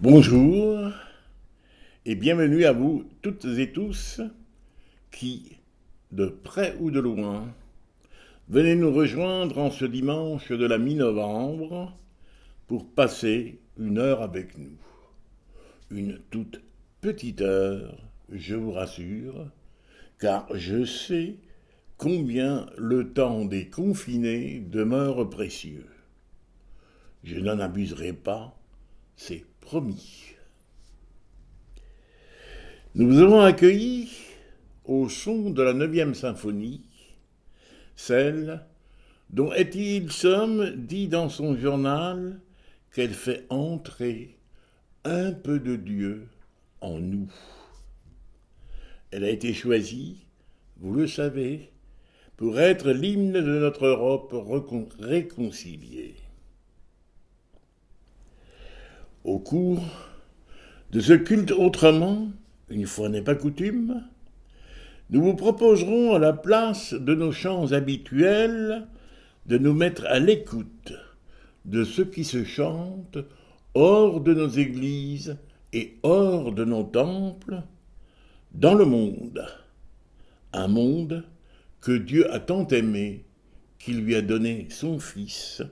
Bonjour et bienvenue à vous toutes et tous qui, de près ou de loin, venez nous rejoindre en ce dimanche de la mi-novembre pour passer une heure avec nous. Une toute petite heure, je vous rassure, car je sais combien le temps des confinés demeure précieux. Je n'en abuserai pas, c'est promis. Nous vous avons accueillis au son de la 9e symphonie, celle dont Etty Hillesum dit dans son journal qu'elle fait entrer un peu de Dieu en nous. Elle a été choisie, vous le savez, pour être l'hymne de notre Europe réconciliée. Au cours de ce culte autrement, une fois n'est pas coutume, nous vous proposerons à la place de nos chants habituels de nous mettre à l'écoute de ce qui se chante hors de nos églises et hors de nos temples, dans le monde. Un monde que Dieu a tant aimé qu'il lui a donné son Fils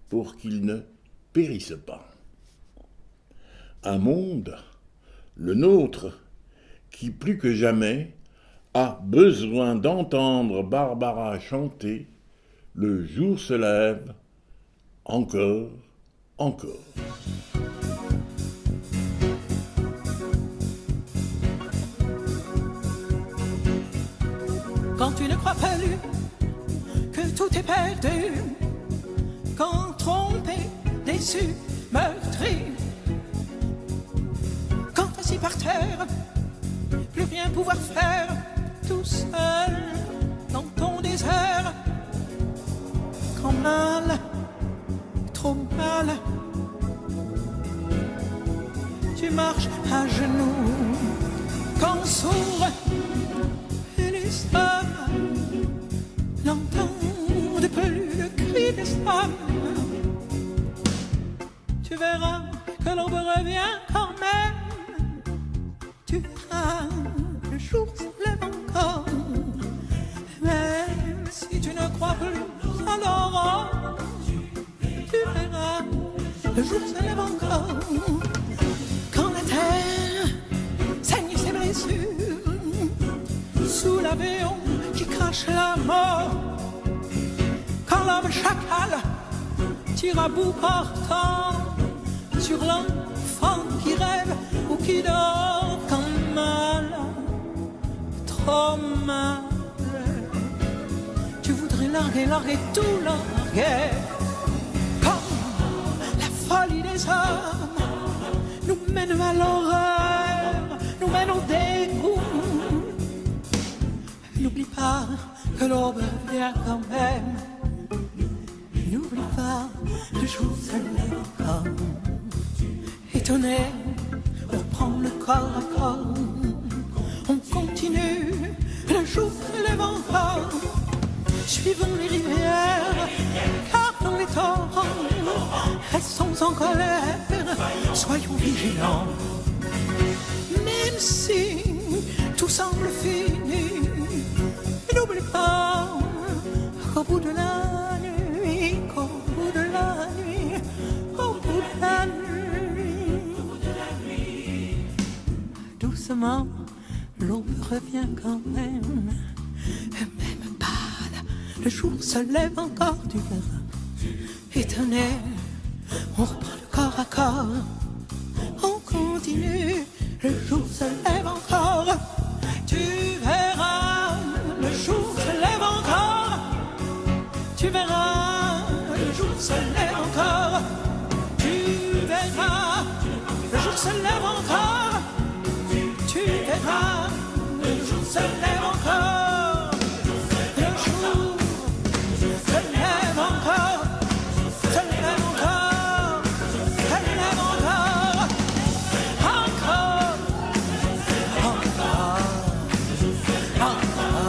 pour qu'il ne périsse pas. Un monde, le nôtre, qui plus que jamais a besoin d'entendre Barbara chanter « Le jour se lève, encore, encore ». Quand tu ne crois plus que tout est perdu, quand trompé, déçu, meurtri, quand assis par terre, plus rien pouvoir faire, tout seul dans ton désert, quand mal, trop mal, tu marches à genoux, quand sourd, les femmes n'entendent plus le cri des femmes. Tu verras que l'aube revient quand même. Tu verras, le jour se lève encore. Même si tu ne crois plus à l'aurore, tu verras, le jour se lève encore. Quand la terre saigne ses blessures sous l'avion qui crache la mort, quand l'homme chacal tire à bout portant sur l'enfant qui rêve ou qui dort, quand mal, trop mal, tu voudrais larguer tout larguer, quand la folie des hommes nous mène à l'horreur, nous mène au dégoût. N'oublie pas que l'aube vient quand même. N'oublie pas, le jour se lève encore. Étonné, on reprend le corps à corps. On continue, le jour se lève encore. Suivons les rivières, gardons les torrents. Restons en colère, soyons vigilants. Même si tout semble fini, n'oublie pas qu'au bout de la nuit, qu'au bout de la nuit, qu'au bout de la nuit, doucement, l'aube revient quand même. Même pâle, le jour se lève encore, tu verras. Étonné, on reprend le corps à corps. On continue, le jour se lève encore. Tu verras, le jour se lève encore. Tu verras, le jour se lève encore. Tu verras, le jour se lève encore. Tu verras, le jour se lève encore. Le jour se lève encore. Se lève encore. Se lève encore. Encore. Encore.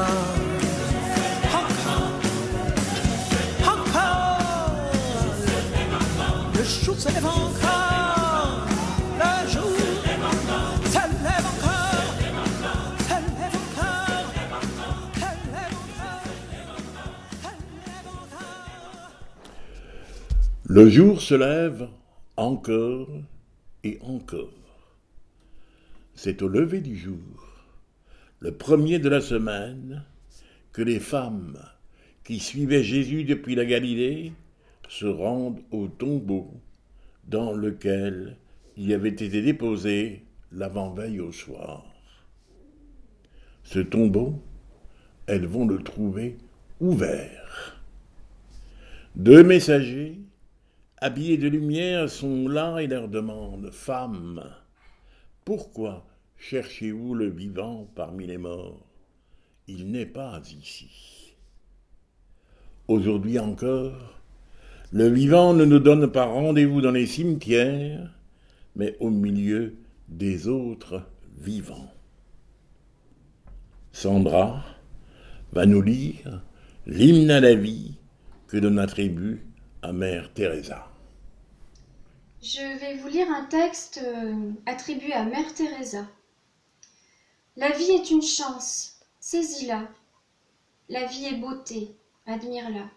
Encore. Le jour se lève encore. Le jour Le jour se lève encore et encore. C'est au lever du jour, le premier de la semaine, que les femmes qui suivaient Jésus depuis la Galilée se rendent au tombeau dans lequel il avait été déposé l'avant-veille au soir. Ce tombeau, elles vont le trouver ouvert. 2 messagers, habillés de lumière, sont là et leur demandent « Femmes, pourquoi cherchez-vous le vivant parmi les morts? Il n'est pas ici. » Aujourd'hui encore, le vivant ne nous donne pas rendez-vous dans les cimetières, mais au milieu des autres vivants. Sandra va nous lire l'hymne à la vie que l'on attribue à Mère Teresa. Je vais vous lire un texte attribué à Mère Teresa. La vie est une chance, saisis-la. La vie est beauté, admire-la.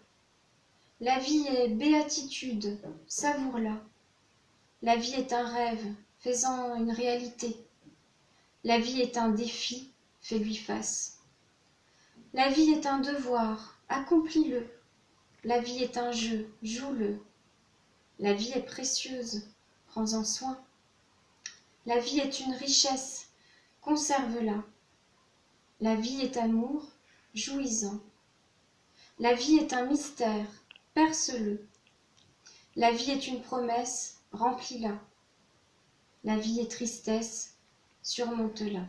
La vie est béatitude, savoure-la. La vie est un rêve, fais-en une réalité. La vie est un défi, fais-lui face. La vie est un devoir, accomplis-le. La vie est un jeu, joue-le. La vie est précieuse, prends-en soin. La vie est une richesse, conserve-la. La vie est amour, jouis-en. La vie est un mystère, perce-le. La vie est une promesse, remplis-la. La vie est tristesse, surmonte-la.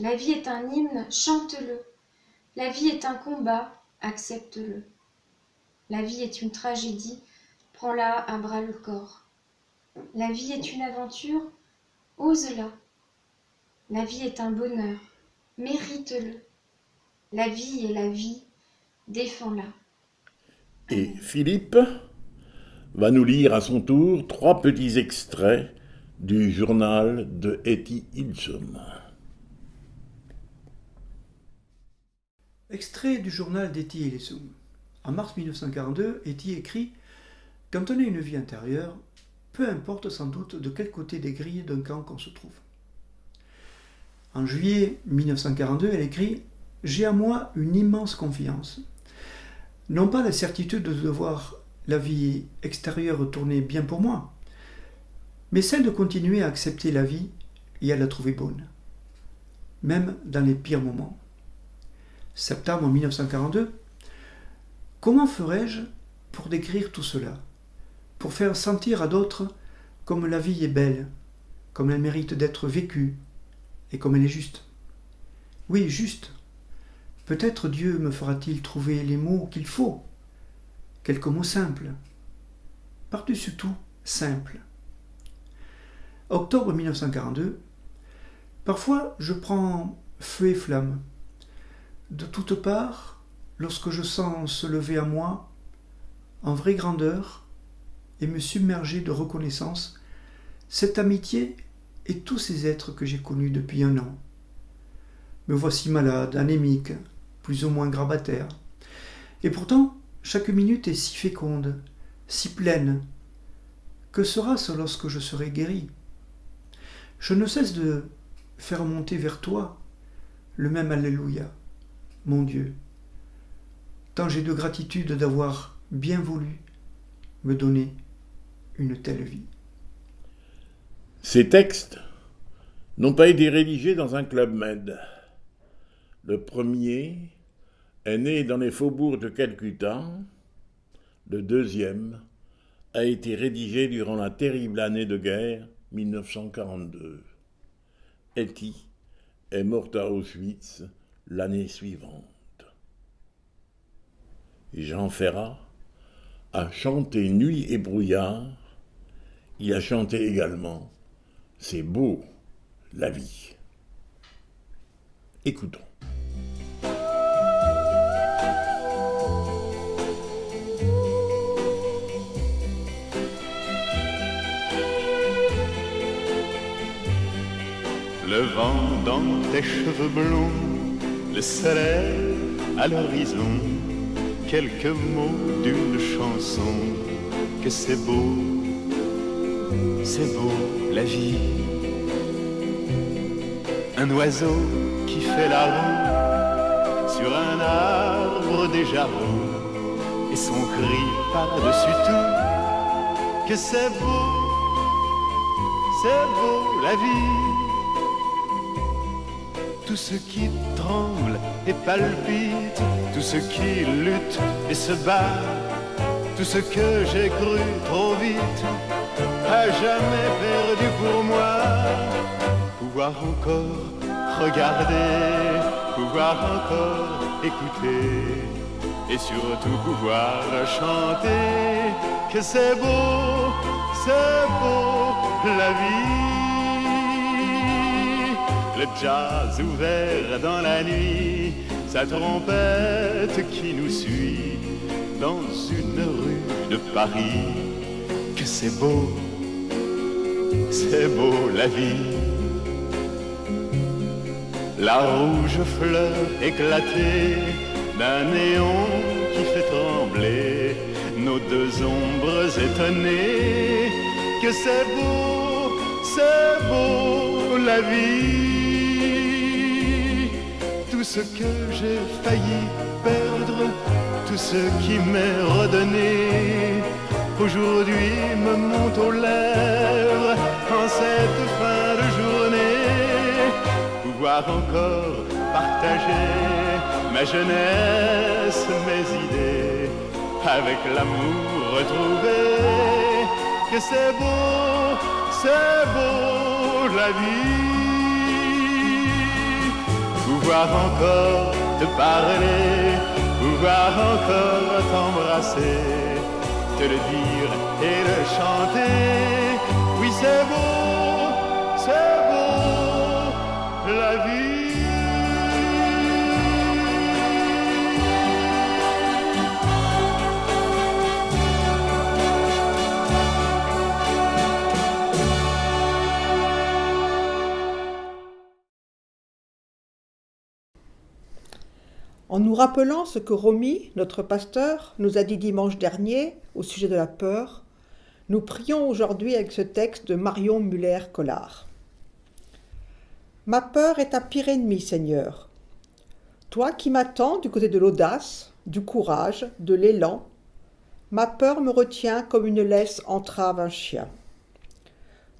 La vie est un hymne, chante-le. La vie est un combat, accepte-le. La vie est une tragédie, prends-la à bras le corps. La vie est une aventure, ose-la. La vie est un bonheur, mérite-le. La vie est la vie, défends-la. Et Philippe va nous lire à son tour 3 petits extraits du journal de Etty Hillesum. Extrait du journal d'Etty Hillesum. En mars 1942, Etty écrit « Quand on a une vie intérieure, peu importe sans doute de quel côté des grilles d'un camp qu'on se trouve. » En juillet 1942, elle écrit « J'ai à moi une immense confiance. Non pas la certitude de voir la vie extérieure tourner bien pour moi, mais celle de continuer à accepter la vie et à la trouver bonne, même dans les pires moments. » Septembre 1942. Comment ferais-je pour décrire tout cela, pour faire sentir à d'autres comme la vie est belle, comme elle mérite d'être vécue et comme elle est juste? Oui, juste. Peut-être Dieu me fera-t-il trouver les mots qu'il faut, quelques mots simples, par-dessus tout simples. Octobre 1942. Parfois, je prends feu et flamme. De toutes parts, lorsque je sens se lever à moi, en vraie grandeur, et me submerger de reconnaissance, cette amitié et tous ces êtres que j'ai connus depuis 1 an. Me voici malade, anémique, plus ou moins grabataire. Et pourtant, chaque minute est si féconde, si pleine. Que sera-ce lorsque je serai guéri? Je ne cesse de faire monter vers toi le même Alléluia, mon Dieu. Tant j'ai de gratitude d'avoir bien voulu me donner une telle vie. Ces textes n'ont pas été rédigés dans un club med. Le premier est né dans les faubourgs de Calcutta. Le deuxième a été rédigé durant la terrible année de guerre 1942. Etty est morte à Auschwitz l'année suivante. Jean Ferrat a chanté Nuit et brouillard. Il a chanté également C'est beau, la vie. Écoutons. Le vent dans tes cheveux blonds, le soleil à l'horizon, quelques mots d'une chanson que c'est beau la vie. Un oiseau qui fait la roue sur un arbre déjà roux, et son cri par-dessus tout, que c'est beau la vie. Tout ce qui tremble et palpite, tout ce qui lutte et se bat, tout ce que j'ai cru trop vite, a jamais perdu pour moi. Pouvoir encore regarder, pouvoir encore écouter, et surtout pouvoir chanter que c'est beau la vie. Le jazz ouvert dans la nuit, sa trompette qui nous suit dans une rue de Paris. Que c'est beau la vie. La rouge fleur éclatée d'un néon qui fait trembler nos deux ombres étonnées. Que c'est beau la vie. Tout ce que j'ai failli perdre, tout ce qui m'est redonné, aujourd'hui me monte aux lèvres en cette fin de journée. Pouvoir encore partager ma jeunesse, mes idées, avec l'amour retrouvé. Que c'est beau la vie. Pouvoir encore te parler, pouvoir encore t'embrasser, te le dire et le chanter. Oui, c'est beau la vie. En nous rappelant ce que Romy, notre pasteur, nous a dit dimanche dernier au sujet de la peur, nous prions aujourd'hui avec ce texte de Marion Muller-Collard. Ma peur est ta pire ennemie, Seigneur. Toi qui m'attends du côté de l'audace, du courage, de l'élan, ma peur me retient comme une laisse entrave un chien.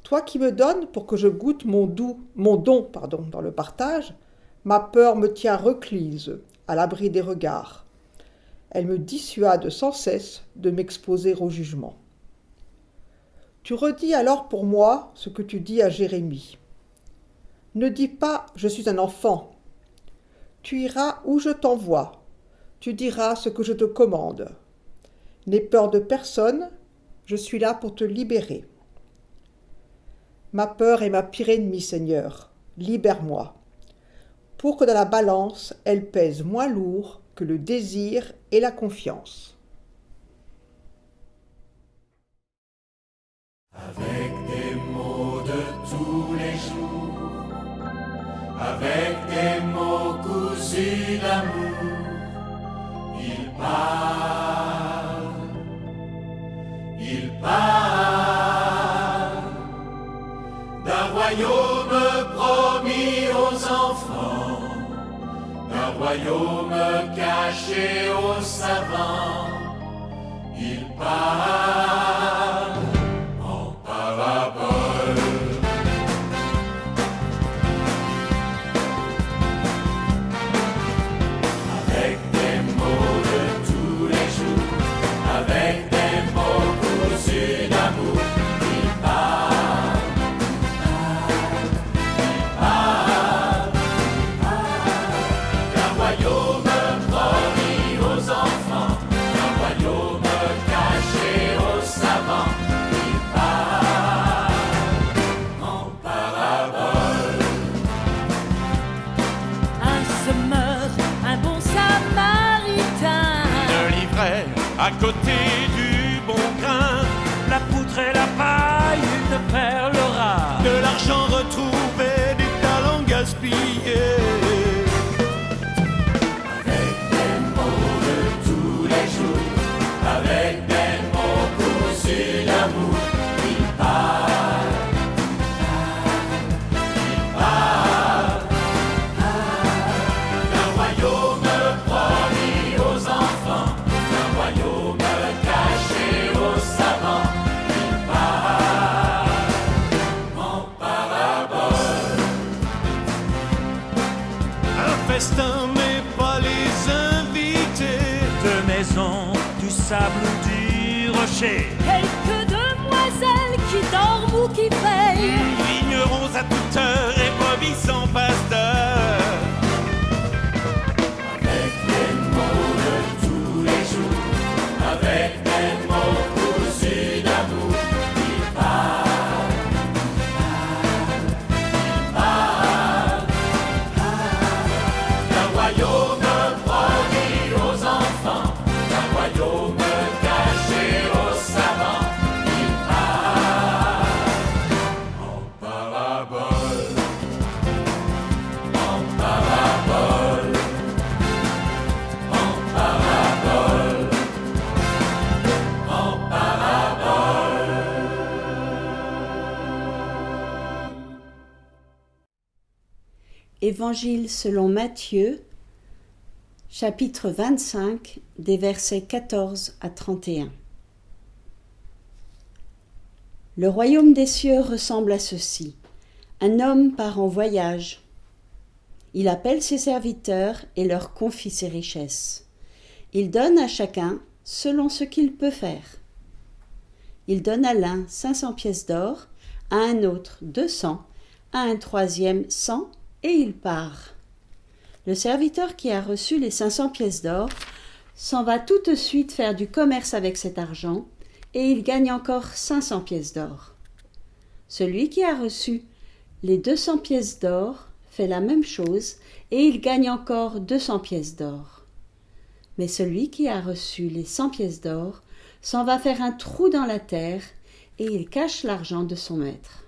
Toi qui me donnes pour que je goûte mon don dans le partage, ma peur me tient recluse, à l'abri des regards. Elle me dissuade sans cesse de m'exposer au jugement. Tu redis alors pour moi ce que tu dis à Jérémie. Ne dis pas « je suis un enfant ». Tu iras où je t'envoie. Tu diras ce que je te commande. N'aie peur de personne, je suis là pour te libérer. Ma peur est ma pire ennemie, Seigneur. Libère-moi. Pour que dans la balance, elle pèse moins lourd que le désir et la confiance. Avec des mots de tous les jours, avec des mots cousus d'amour, il parle d'un royaume promis aux enfants, d'un royaume caché aux savants. Il parle en parabole. Avec des mots de tous les jours, avec des mots cousus d'amour, il parle d'un royaume promis aux enfants, d'un royaume caché aux savants. Il parle en parabole. Un semeur, un bon samaritain, Le livret à côté du bon grain, La poutre et la paille, une perle rare. de l'argent retrouvé, des talents gaspillés. Avec des mots de tous les jours, avec des mots cousus marché. Quelques demoiselles qui dorment ou qui veillent. Vignerons à toute heure et brebis sans pasteur. Avec des mots de tous les jours, avec des mots cousus d'amour, il parle, d'un royaume promis aux enfants, d'un royaume caché aux savants, il parle en parabole, en parabole. Évangile selon Matthieu, chapitre 25, des versets 14 à 31. Le royaume des cieux ressemble à ceci. Un homme part en voyage. Il appelle ses serviteurs et leur confie ses richesses. Il donne à chacun selon ce qu'il peut faire. Il donne à l'un 500 pièces d'or, à un autre 200, à un troisième 100, et il part. Le serviteur qui a reçu les 500 pièces d'or s'en va tout de suite faire du commerce avec cet argent, et il gagne encore 500 pièces d'or. Celui qui a reçu les 200 pièces d'or fait la même chose, et il gagne encore 200 pièces d'or. Mais celui qui a reçu les 100 pièces d'or s'en va faire un trou dans la terre, et il cache l'argent de son maître.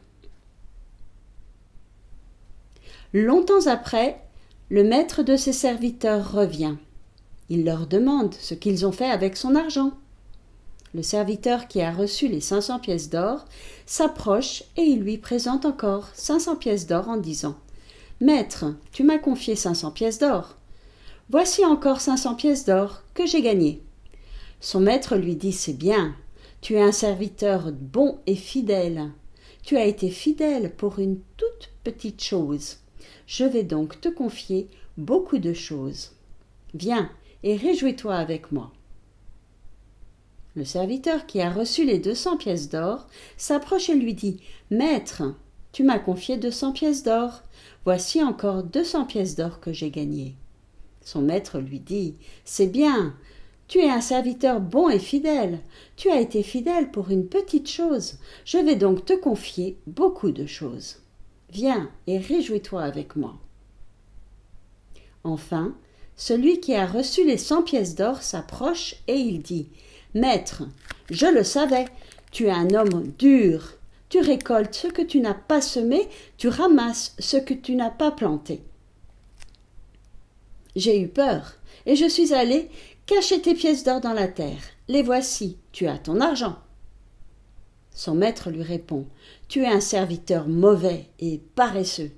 Longtemps après, le maître de ses serviteurs revient. Il leur demande ce qu'ils ont fait avec son argent. Le serviteur qui a reçu les 500 pièces d'or s'approche et il lui présente encore 500 pièces d'or en disant « Maître, tu m'as confié 500 pièces d'or. Voici encore 500 pièces d'or que j'ai gagnées. » Son maître lui dit « C'est bien, tu es un serviteur bon et fidèle. Tu as été fidèle pour une toute petite chose. Je vais donc te confier beaucoup de choses. Viens et réjouis-toi avec moi. » Le serviteur qui a reçu les 200 pièces d'or s'approche et lui dit « Maître, tu m'as confié 200 pièces d'or. Voici encore 200 pièces d'or que j'ai gagnées. » Son maître lui dit « C'est bien, tu es un serviteur bon et fidèle. Tu as été fidèle pour une petite chose. Je vais donc te confier beaucoup de choses. Viens et réjouis-toi avec moi. » Enfin, celui qui a reçu les 100 pièces d'or s'approche et il dit « Maître, je le savais, tu es un homme dur. Tu récoltes ce que tu n'as pas semé, tu ramasses ce que tu n'as pas planté. J'ai eu peur et je suis allé cacher tes pièces d'or dans la terre. Les voici, tu as ton argent. » Son maître lui répond « Tu es un serviteur mauvais et paresseux.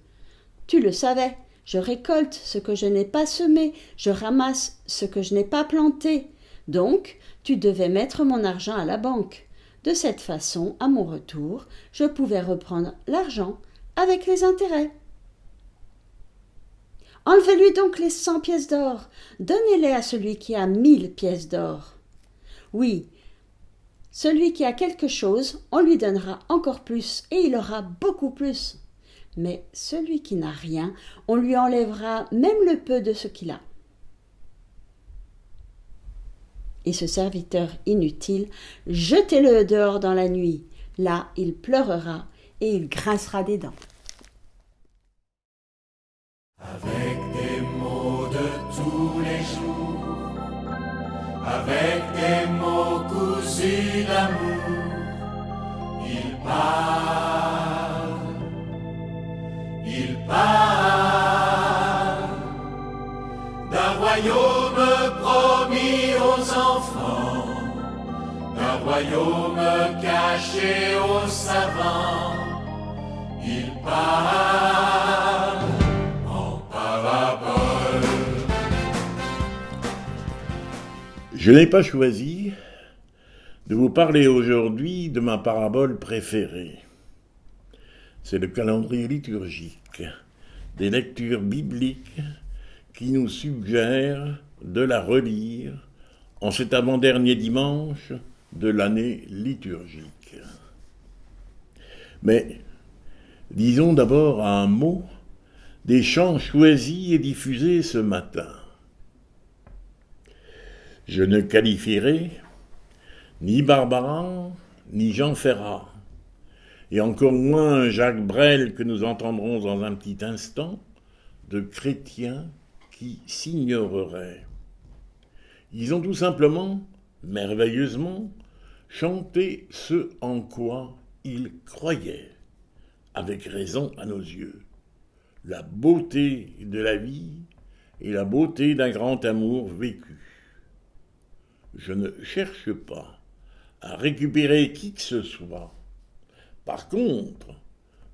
Tu le savais, je récolte ce que je n'ai pas semé, je ramasse ce que je n'ai pas planté. Donc, tu devais mettre mon argent à la banque. De cette façon, à mon retour, je pouvais reprendre l'argent avec les intérêts. Enlevez-lui donc les 100 pièces d'or, donnez-les à celui qui a 1000 pièces d'or. Oui, celui qui a quelque chose, on lui donnera encore plus et il aura beaucoup plus. Mais celui qui n'a rien, on lui enlèvera même le peu de ce qu'il a. Et ce serviteur inutile, jetez-le dehors dans la nuit. Là, il pleurera et il grincera des dents. Avec des mots de tous les jours, avec des mots cousus d'amour, il parle d'un royaume promis aux enfants, d'un royaume caché aux savants, il parle en parabole. Je n'ai pas choisi de vous parler aujourd'hui de ma parabole préférée. C'est le calendrier liturgique des lectures bibliques qui nous suggère de la relire en cet avant-dernier dimanche de l'année liturgique. Mais disons d'abord un mot des chants choisis et diffusés ce matin. Je ne qualifierai ni Barbara, ni Jean Ferrat, et encore moins Jacques Brel que nous entendrons dans un petit instant, de chrétiens qui s'ignoreraient. Ils ont tout simplement, merveilleusement, chanté ce en quoi ils croyaient, avec raison à nos yeux, la beauté de la vie et la beauté d'un grand amour vécu. Je ne cherche pas à récupérer qui que ce soit. Par contre,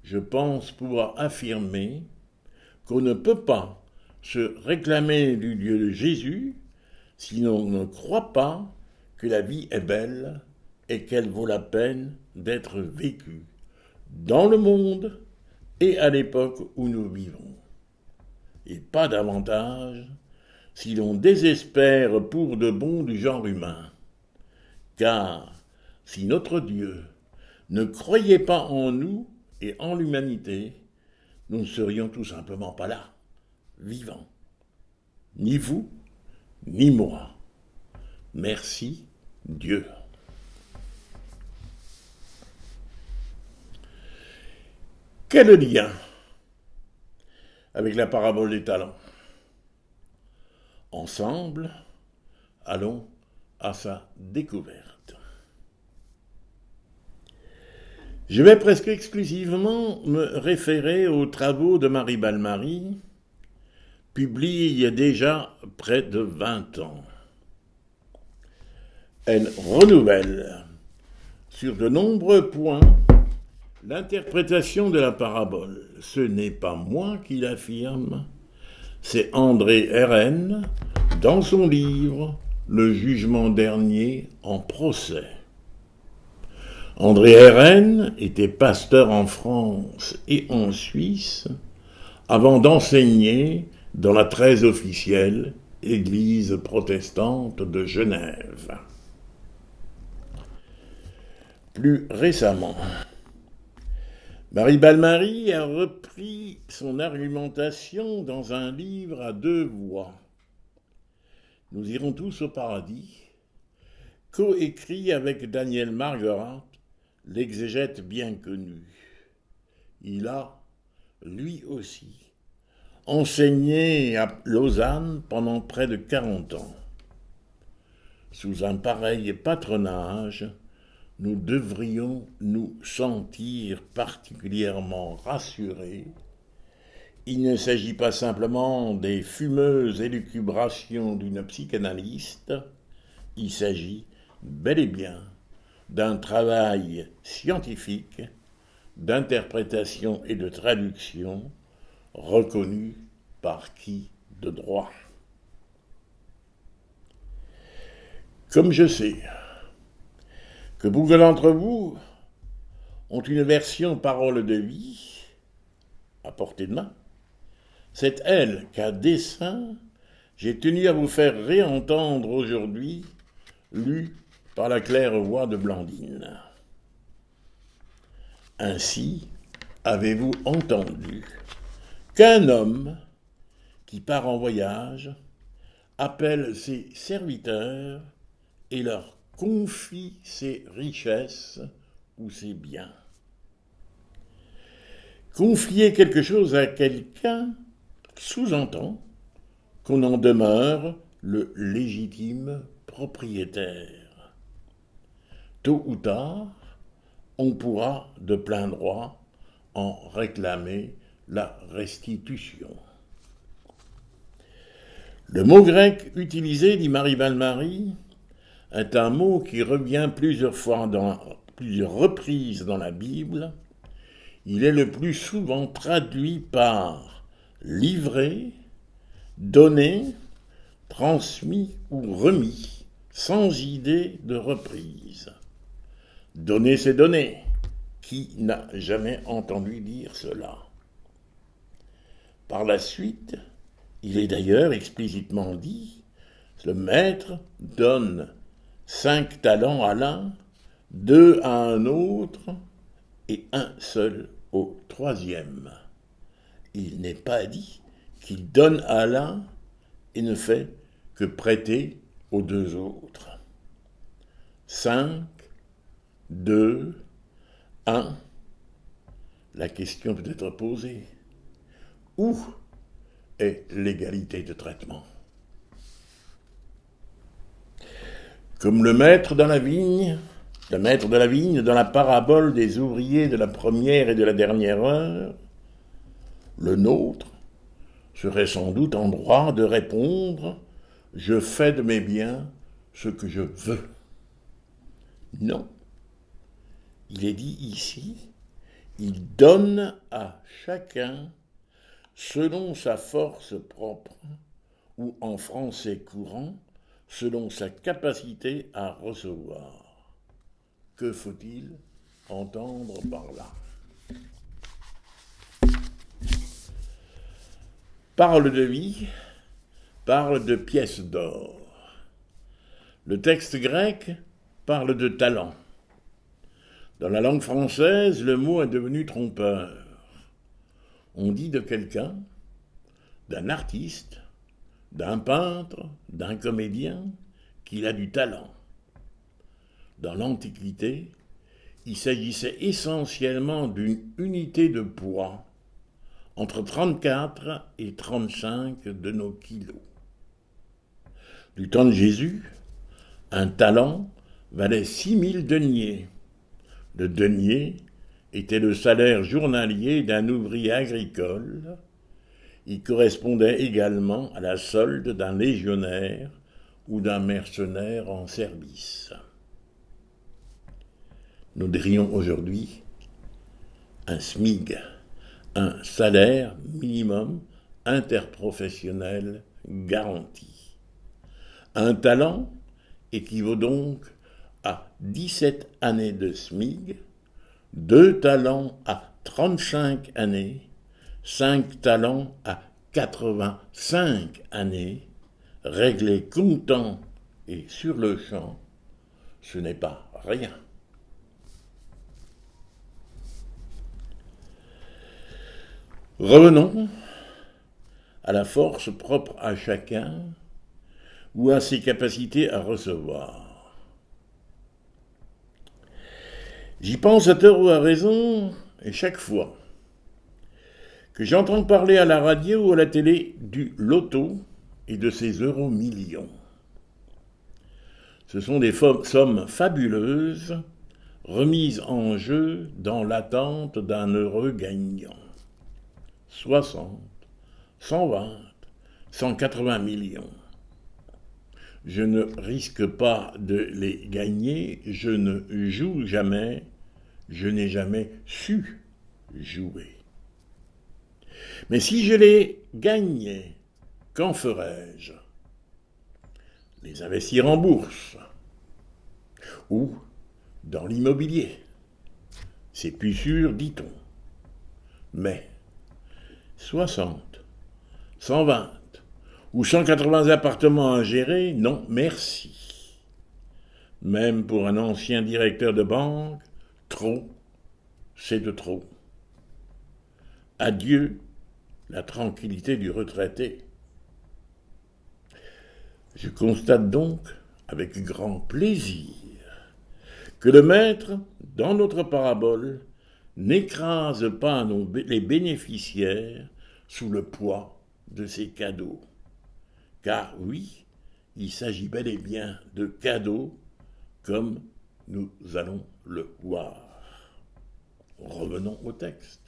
je pense pouvoir affirmer qu'on ne peut pas se réclamer du Dieu de Jésus si l'on ne croit pas que la vie est belle et qu'elle vaut la peine d'être vécue dans le monde et à l'époque où nous vivons. Et pas davantage si l'on désespère pour de bon du genre humain. Car si notre Dieu ne croyait pas en nous et en l'humanité, nous ne serions tout simplement pas là, vivants. Ni vous, ni moi. Merci Dieu. Quel lien avec la parabole des talents? Ensemble, allons à sa découverte. Je vais presque exclusivement me référer aux travaux de Marie Balmary, publiés il y a déjà près de 20 ans. Elle renouvelle sur de nombreux points l'interprétation de la parabole. Ce n'est pas moi qui l'affirme, c'est André Herren dans son livre « Le jugement dernier en procès ». André Herren était pasteur en France et en Suisse avant d'enseigner dans la très officielle Église protestante de Genève. Plus récemment, Marie Balmary a repris son argumentation dans un livre à 2 voix. Nous irons tous au paradis, coécrit avec Daniel Marguerat, l'exégète bien connu. Il a, lui aussi, enseigné à Lausanne pendant près de 40 ans. Sous un pareil patronage, nous devrions nous sentir particulièrement rassurés. Il ne s'agit pas simplement des fumeuses élucubrations d'une psychanalyste, il s'agit bel et bien d'un travail scientifique, d'interprétation et de traduction reconnu par qui de droit. Comme je sais que beaucoup d'entre vous ont une version parole de vie à portée de main, c'est elle qu'à dessein j'ai tenu à vous faire réentendre aujourd'hui, lue par la claire voix de Blandine. Ainsi avez-vous entendu qu'un homme qui part en voyage appelle ses serviteurs et leur confie ses richesses ou ses biens. Confier quelque chose à quelqu'un sous-entend qu'on en demeure le légitime propriétaire. Tôt ou tard, on pourra de plein droit en réclamer la restitution. Le mot grec utilisé, dit Marie Balmary, est un mot qui revient plusieurs reprises dans la Bible. Il est le plus souvent traduit par livré, donné, transmis ou remis, sans idée de reprise. Donner, c'est donner. Qui n'a jamais entendu dire cela? Par la suite, il est d'ailleurs explicitement dit, le maître donne 5 talents à l'un, 2 à un autre, et un seul au troisième. Il n'est pas dit qu'il donne à l'un et ne fait que prêter aux 2 autres. 5, 2, 1. La question peut être posée. Où est l'égalité de traitement? Comme le maître de la vigne dans la parabole des ouvriers de la première et de la dernière heure, le nôtre serait sans doute en droit de répondre « Je fais de mes biens ce que je veux ». Non. Il est dit ici, il donne à chacun selon sa force propre, ou en français courant, selon sa capacité à recevoir. Que faut-il entendre par là? Parle de vie, parle de pièces d'or. Le texte grec parle de talent. Dans la langue française, le mot est devenu trompeur. On dit de quelqu'un, d'un artiste, d'un peintre, d'un comédien, qu'il a du talent. Dans l'Antiquité, il s'agissait essentiellement d'une unité de poids, entre 34 et 35 de nos kilos. Du temps de Jésus, un talent valait 6000 deniers. Le denier était le salaire journalier d'un ouvrier agricole. Il correspondait également à la solde d'un légionnaire ou d'un mercenaire en service. Nous dirions aujourd'hui un SMIG, un salaire minimum interprofessionnel garanti. Un talent équivaut donc à 17 années de SMIG, 2 talents à 35 années, 5 talents à 85 années, réglés comptant et sur le champ, ce n'est pas rien. Revenons à la force propre à chacun ou à ses capacités à recevoir. J'y pense à tort ou à raison, et chaque fois que j'entends parler à la radio ou à la télé du loto et de ses euro-millions. Ce sont des sommes fabuleuses remises en jeu dans l'attente d'un heureux gagnant. 60, 120, 180 millions. Je ne risque pas de les gagner, je ne joue jamais, je n'ai jamais su jouer. Mais si je les gagnais, qu'en ferais-je? Les investir en bourse ou dans l'immobilier. C'est plus sûr, dit-on. Mais 60, 120 ou 180 appartements à gérer, non, merci. Même pour un ancien directeur de banque, trop, c'est de trop. Adieu la tranquillité du retraité. Je constate donc, avec grand plaisir, que le maître, dans notre parabole, n'écrase pas les bénéficiaires sous le poids de ses cadeaux. Car oui, il s'agit bel et bien de cadeaux, comme nous allons le voir. Revenons au texte.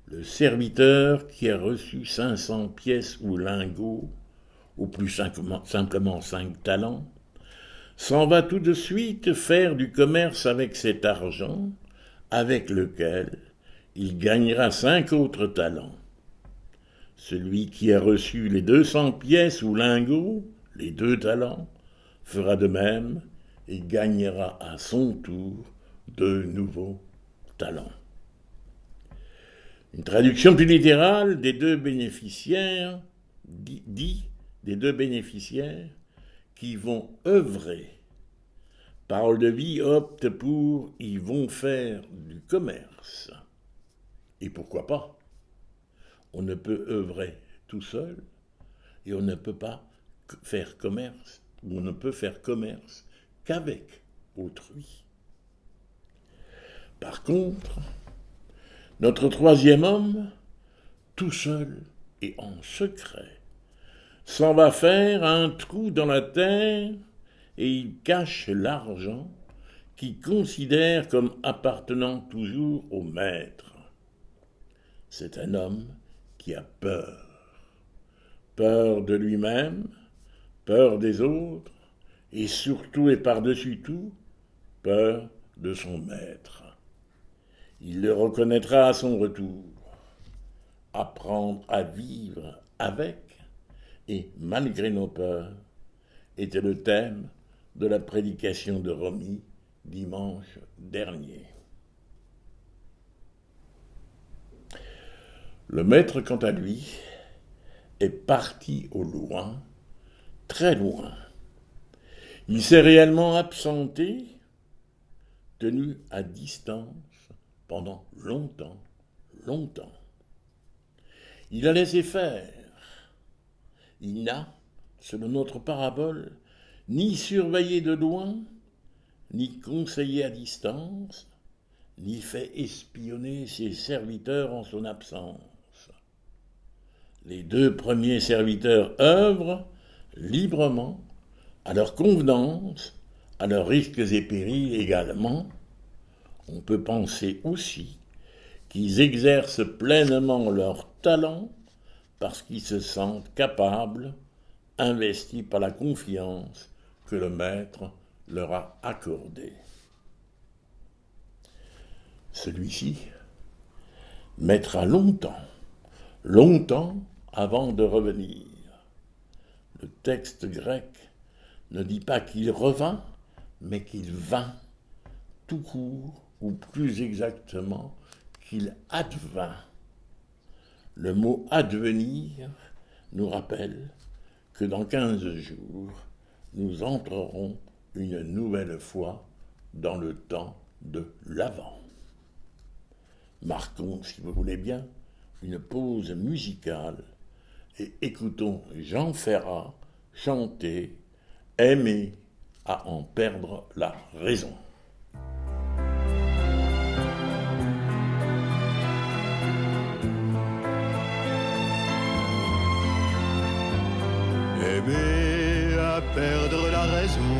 Le serviteur qui a reçu 500 pièces ou lingots, ou plus simplement 5 talents, s'en va tout de suite faire du commerce avec cet argent, avec lequel il gagnera 5 autres talents. Celui qui a reçu les 200 pièces ou lingots, les 2 talents, fera de même et gagnera à son tour 2 nouveaux talents. Une traduction plus littérale des 2 bénéficiaires dit des 2 bénéficiaires qui vont œuvrer. Parole de vie opte pour ils vont faire du commerce. Et pourquoi pas? On ne peut œuvrer tout seul et on ne peut pas faire commerce, ou on ne peut faire commerce qu'avec autrui. Par contre, notre troisième homme, tout seul et en secret, s'en va faire un trou dans la terre et il cache l'argent qu'il considère comme appartenant toujours au maître. C'est un homme qui a peur. Peur de lui-même, peur des autres, et surtout et par-dessus tout, peur de son maître. Il le reconnaîtra à son retour. Apprendre à vivre avec et malgré nos peurs était le thème de la prédication de Romy dimanche dernier. Le maître, quant à lui, est parti au loin, très loin. Il s'est réellement absenté, tenu à distance pendant longtemps. Il a laissé faire. Il n'a, selon notre parabole, ni surveillé de loin, ni conseillé à distance, ni fait espionner ses serviteurs en son absence. Les deux premiers serviteurs œuvrent librement, à leur convenance, à leurs risques et périls également. On peut penser aussi qu'ils exercent pleinement leur talent parce qu'ils se sentent capables, investis par la confiance que le maître leur a accordée. Celui-ci mettra longtemps avant de revenir. Le texte grec ne dit pas qu'il revint, mais qu'il vint tout court, ou plus exactement, qu'il advint. Le mot advenir nous rappelle que dans 15 jours, nous entrerons une nouvelle fois dans le temps de l'Avent. Marquons, si vous voulez bien, une pause musicale et écoutons Jean Ferrat chanter « Aimer à en perdre la raison ». Aimer à perdre la raison,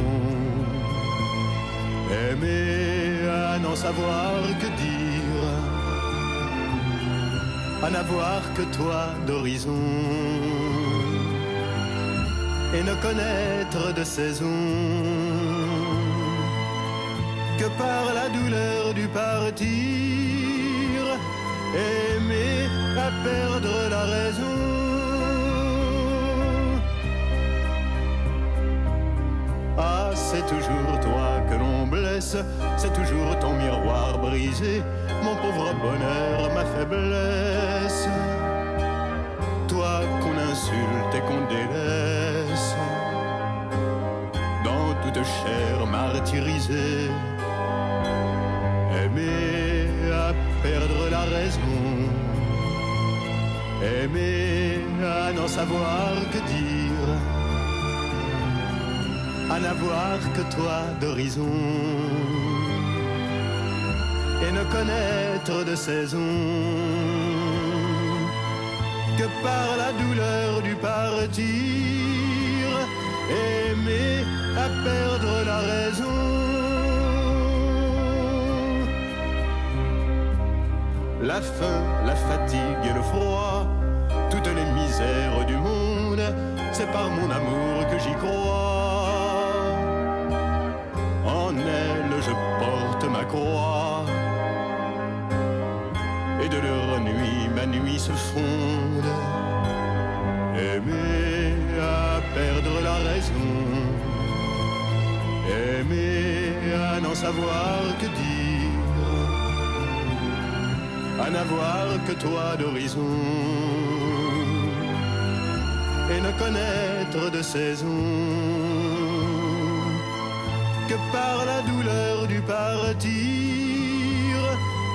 aimer à n'en savoir que dire, à n'avoir que toi d'horizon, et ne connaître de saison que par la douleur du partir, aimer à perdre la raison. Ah, c'est toujours toi que l'on blesse, c'est toujours ton miroir brisé, mon pauvre bonheur, ma faiblesse. Toi qu'on insulte et qu'on délaisse, dans toute chair martyrisée. Aimer à perdre la raison, aimer à n'en savoir que dire, à n'avoir que toi d'horizon, et ne connaître de saison que par la douleur du partir, aimer à perdre la raison. La faim, la fatigue et le froid, toutes les misères du monde, c'est par mon amour que j'y crois. En elle je porte ma croix, et de leur nuit ma nuit se fonde. Aimer à perdre la raison, aimer à n'en savoir que dire, à n'avoir que toi d'horizon, et ne connaître de saison que par la douleur du partir,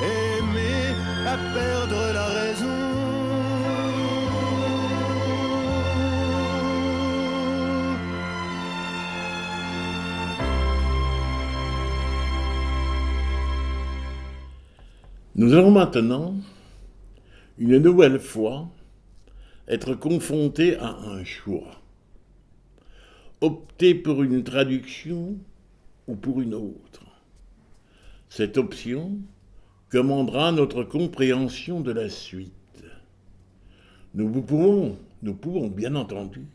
aimer à perdre la raison. Nous allons maintenant, une nouvelle fois, être confrontés à un choix. Opter pour une traduction ou pour une autre. Cette option commandera notre compréhension de la suite. Nous pouvons bien entendu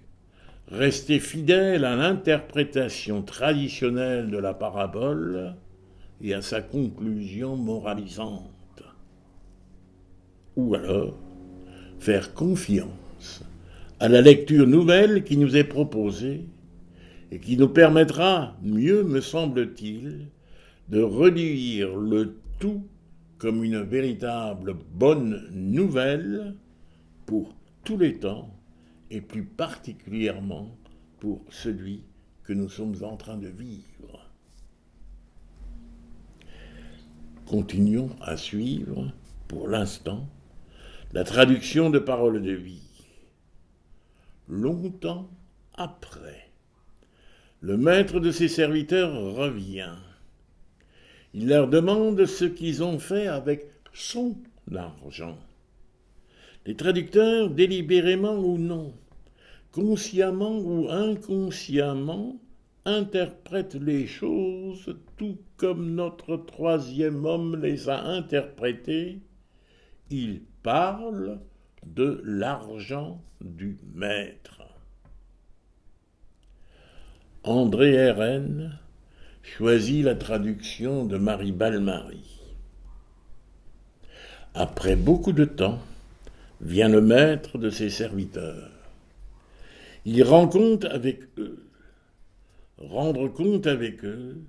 rester fidèles à l'interprétation traditionnelle de la parabole et à sa conclusion moralisante. Ou alors faire confiance à la lecture nouvelle qui nous est proposée et qui nous permettra, mieux me semble-t-il, de réduire le tout comme une véritable bonne nouvelle pour tous les temps et plus particulièrement pour celui que nous sommes en train de vivre. Continuons à suivre, pour l'instant, la traduction de Paroles de vie. Longtemps après, le maître de ses serviteurs revient. Il leur demande ce qu'ils ont fait avec son argent. Les traducteurs, délibérément ou non, consciemment ou inconsciemment, interprètent les choses tout comme notre troisième homme les a interprétées. Il parle de l'argent du maître. André Herren choisit la traduction de Marie Balmary. Après beaucoup de temps, vient le maître de ses serviteurs. Il rendre compte avec eux,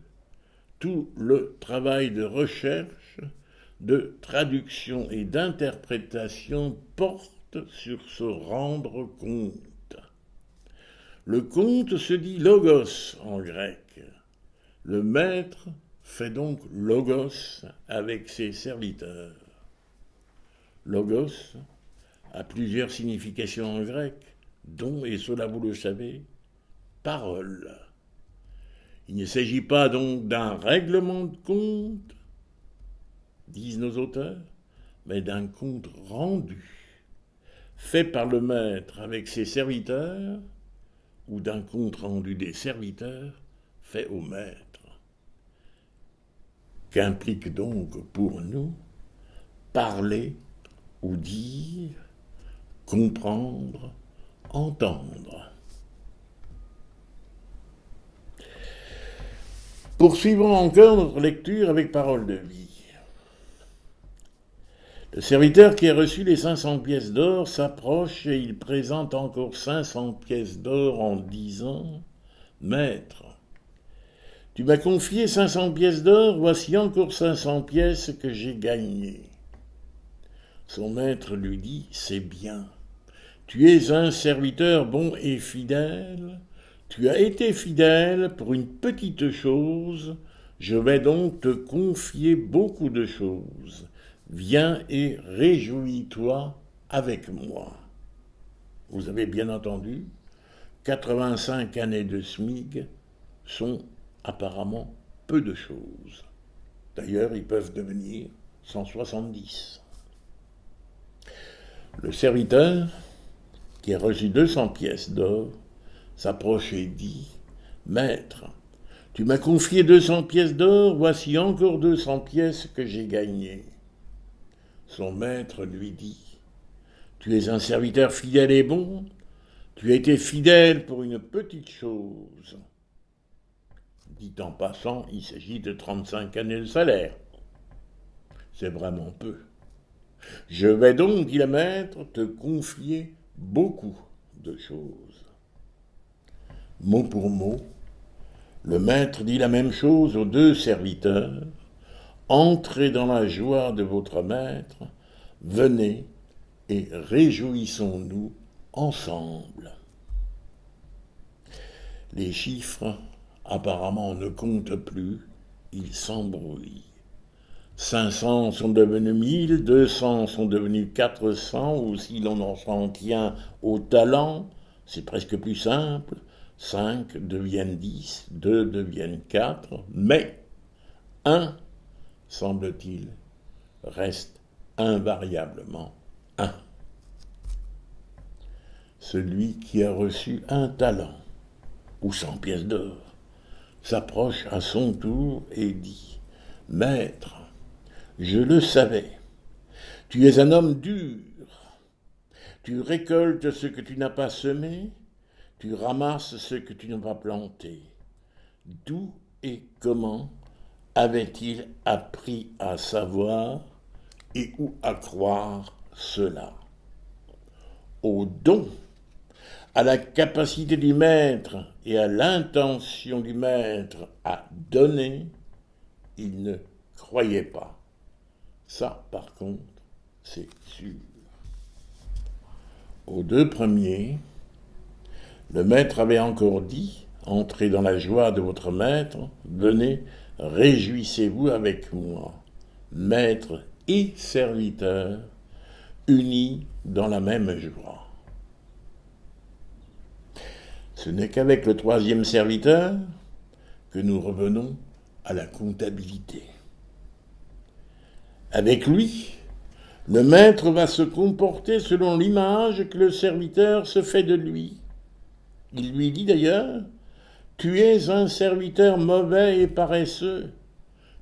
tout le travail de recherche, de traduction et d'interprétation porte sur ce rendre compte. Le compte se dit logos en grec. Le maître fait donc logos avec ses serviteurs. Logos a plusieurs significations en grec, dont, et cela vous le savez, parole. Il ne s'agit pas donc d'un règlement de compte, disent nos auteurs, mais d'un compte rendu, fait par le maître avec ses serviteurs, ou d'un compte rendu des serviteurs fait au maître. Qu'implique donc pour nous parler ou dire, comprendre, entendre. Poursuivons encore notre lecture avec Paroles de vie. Le serviteur qui a reçu les 500 pièces d'or s'approche et il présente encore 500 pièces d'or en disant « Maître, tu m'as confié 500 pièces d'or, voici encore 500 pièces que j'ai gagnées. » Son maître lui dit « C'est bien, tu es un serviteur bon et fidèle, tu as été fidèle pour une petite chose, je vais donc te confier beaucoup de choses. Viens et réjouis-toi avec moi. » Vous avez bien entendu, 85 années de SMIG sont apparemment peu de choses. D'ailleurs, ils peuvent devenir 170. Le serviteur, qui a reçu 200 pièces d'or, s'approche et dit « Maître, tu m'as confié 200 pièces d'or, voici encore 200 pièces que j'ai gagnées. » Son maître lui dit « Tu es un serviteur fidèle et bon, tu as été fidèle pour une petite chose. » Dit en passant, il s'agit de 35 années de salaire. C'est vraiment peu. Je vais donc, dit le maître, te confier beaucoup de choses. Mot pour mot, le maître dit la même chose aux deux serviteurs. Entrez dans la joie de votre maître, venez et réjouissons-nous ensemble. Les chiffres apparemment ne compte plus, il s'embrouille. 500 sont devenus 1000, 200 sont devenus 400, ou si l'on s'en tient au talent, c'est presque plus simple. 5 deviennent 10, 2 deviennent 4, mais 1, semble-t-il, reste invariablement 1. Celui qui a reçu un talent, ou 100 pièces d'or, s'approche à son tour et dit « Maître, je le savais, tu es un homme dur, tu récoltes ce que tu n'as pas semé, tu ramasses ce que tu n'as pas planté. D'où et comment avait-il appris à savoir et où à croire cela? Au don, à la capacité du maître et à l'intention du maître à donner, il ne croyait pas. Ça, par contre, c'est sûr. Aux 2 premiers, le maître avait encore dit « Entrez dans la joie de votre maître, venez, réjouissez-vous avec moi, maître et serviteur, unis dans la même joie. » Ce n'est qu'avec le 3e serviteur que nous revenons à la comptabilité. Avec lui, le maître va se comporter selon l'image que le serviteur se fait de lui. Il lui dit d'ailleurs « Tu es un serviteur mauvais et paresseux.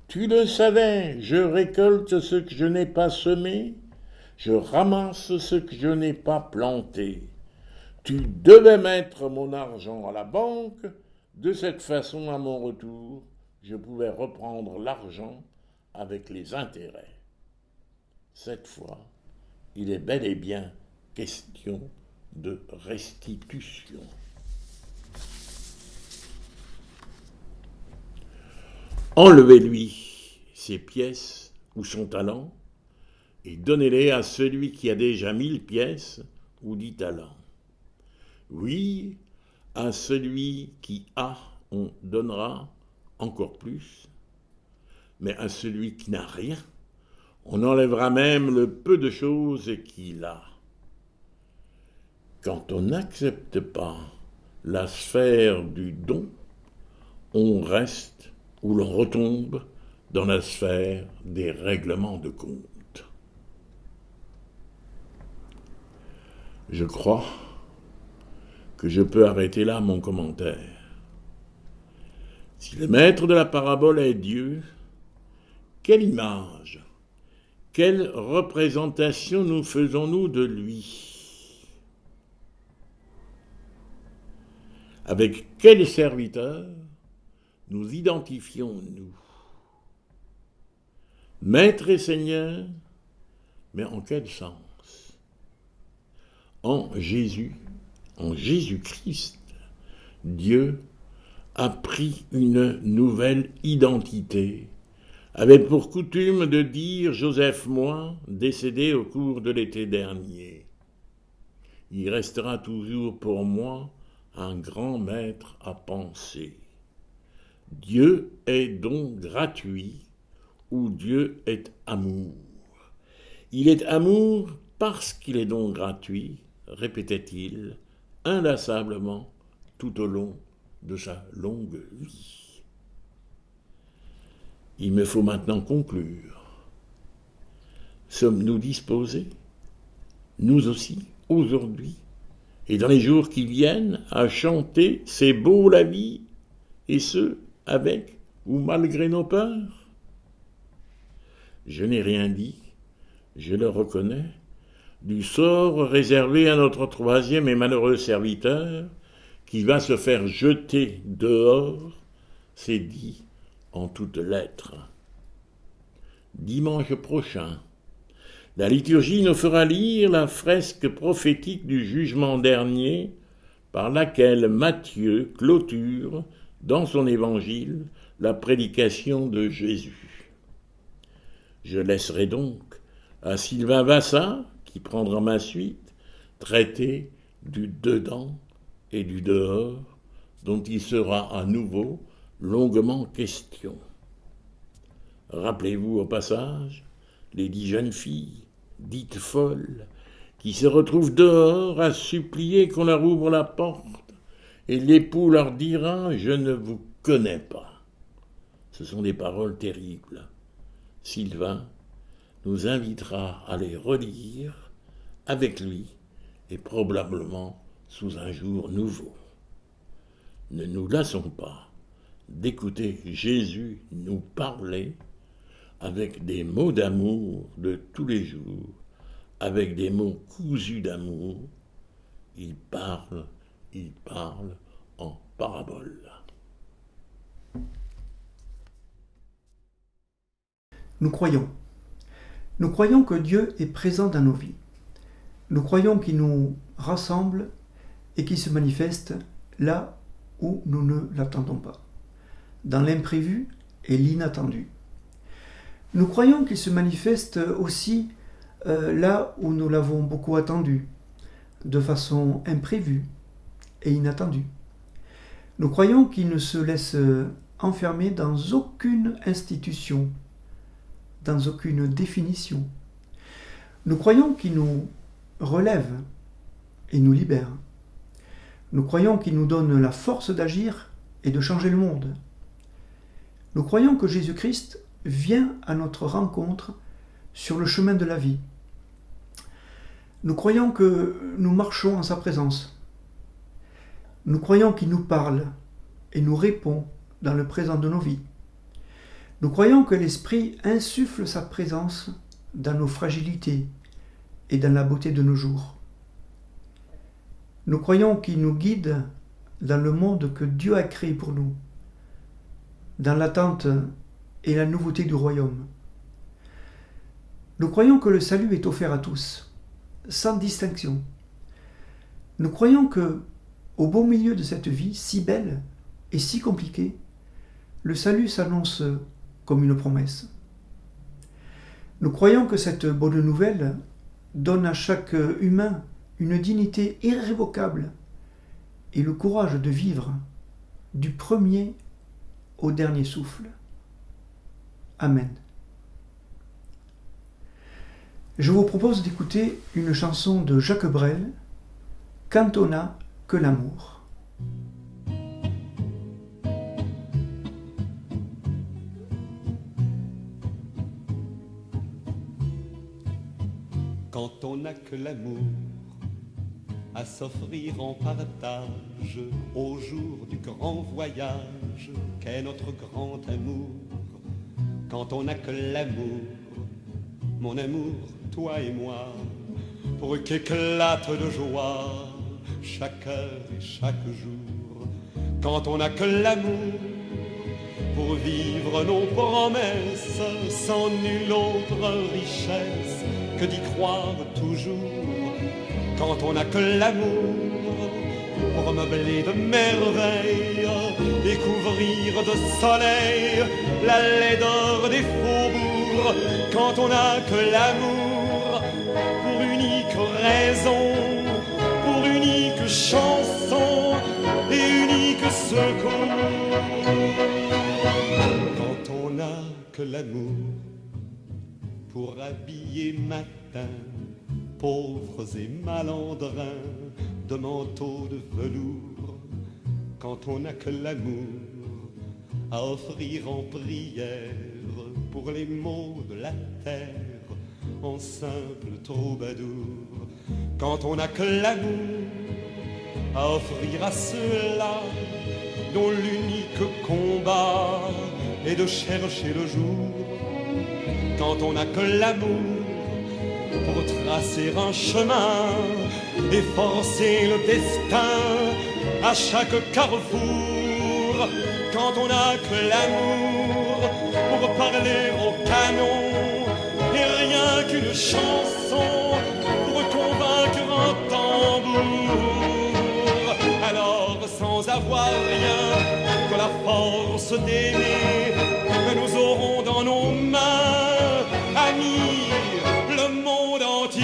Tu le savais, je récolte ce que je n'ai pas semé, je ramasse ce que je n'ai pas planté. Tu devais mettre mon argent à la banque, de cette façon, à mon retour, je pouvais reprendre l'argent avec les intérêts. » Cette fois, il est bel et bien question de restitution. Enlevez-lui ses pièces ou son talent et donnez-les à celui qui a déjà 1000 pièces ou 10 talents. Oui, à celui qui a, on donnera encore plus, mais à celui qui n'a rien, on enlèvera même le peu de choses qu'il a. Quand on n'accepte pas la sphère du don, on reste ou l'on retombe dans la sphère des règlements de compte. Je crois que je peux arrêter là mon commentaire. Si le maître de la parabole est Dieu, quelle image, quelle représentation nous faisons-nous de lui? Avec quel serviteur nous identifions-nous? Maître et Seigneur, mais en quel sens? En Jésus, en Jésus-Christ, Dieu a pris une nouvelle identité, avait pour coutume de dire Joseph Moi, décédé au cours de l'été dernier. Il restera toujours pour moi un grand maître à penser. Dieu est don gratuit, ou Dieu est amour. Il est amour parce qu'il est don gratuit, répétait-il, inlassablement tout au long de sa longue vie. Il me faut maintenant conclure. Sommes-nous disposés, nous aussi, aujourd'hui, et dans les jours qui viennent, à chanter « C'est beau la vie » et ce, avec ou malgré nos peurs? Je n'ai rien dit, je le reconnais, du sort réservé à notre 3e et malheureux serviteur, qui va se faire jeter dehors, c'est dit en toutes lettres. Dimanche prochain, la liturgie nous fera lire la fresque prophétique du jugement dernier, par laquelle Matthieu clôture, dans son évangile, la prédication de Jésus. Je laisserai donc à Sylvain Vassat, qui prendra ma suite, traiter du dedans et du dehors, dont il sera à nouveau longuement question. Rappelez-vous au passage les 10 jeunes filles, dites folles, qui se retrouvent dehors à supplier qu'on leur ouvre la porte, et l'époux leur dira « Je ne vous connais pas ». Ce sont des paroles terribles. Sylvain nous invitera à les relire avec lui et probablement sous un jour nouveau. Ne nous lassons pas d'écouter Jésus nous parler avec des mots d'amour de tous les jours, avec des mots cousus d'amour. Il parle en parabole. Nous croyons que Dieu est présent dans nos vies. Nous croyons qu'il nous rassemble et qu'il se manifeste là où nous ne l'attendons pas, dans l'imprévu et l'inattendu. Nous croyons qu'il se manifeste aussi là où nous l'avons beaucoup attendu, de façon imprévue et inattendue. Nous croyons qu'il ne se laisse enfermer dans aucune institution, dans aucune définition. Nous croyons qu'il nous relève et nous libère. Nous croyons qu'il nous donne la force d'agir et de changer le monde. Nous croyons que Jésus-Christ vient à notre rencontre sur le chemin de la vie. Nous croyons que nous marchons en sa présence. Nous croyons qu'il nous parle et nous répond dans le présent de nos vies. Nous croyons que l'Esprit insuffle sa présence dans nos fragilités et dans la beauté de nos jours. Nous croyons qu'il nous guide dans le monde que Dieu a créé pour nous, dans l'attente et la nouveauté du royaume. Nous croyons que le salut est offert à tous, sans distinction. Nous croyons que, au beau milieu de cette vie si belle et si compliquée, le salut s'annonce comme une promesse. Nous croyons que cette bonne nouvelle donne à chaque humain une dignité irrévocable et le courage de vivre du premier au dernier souffle. Amen. Je vous propose d'écouter une chanson de Jacques Brel, « Quand on n'a que l'amour ». Quand on n'a que l'amour à s'offrir en partage au jour du grand voyage qu'est notre grand amour. Quand on n'a que l'amour, mon amour, toi et moi, pour qu'éclate de joie chaque heure et chaque jour. Quand on n'a que l'amour pour vivre nos promesses sans nulle autre richesse que d'y croire toujours. Quand on n'a que l'amour pour meubler de merveilles et couvrir de soleil la laideur des faubourgs. Quand on n'a que l'amour pour unique raison, pour unique chanson et unique secours. Quand on n'a que l'amour pour habiller matin pauvres et malandrins de manteaux de velours. Quand on n'a que l'amour à offrir en prière pour les maux de la terre en simple troubadour. Quand on n'a que l'amour à offrir à ceux-là dont l'unique combat est de chercher le jour. Quand on n'a que l'amour pour tracer un chemin et forcer le destin à chaque carrefour. Quand on n'a que l'amour pour parler au canon et rien qu'une chanson pour convaincre un tambour. Alors sans avoir rien que la force d'aimer, nous aurons dans nos mains, amis, le monde entier.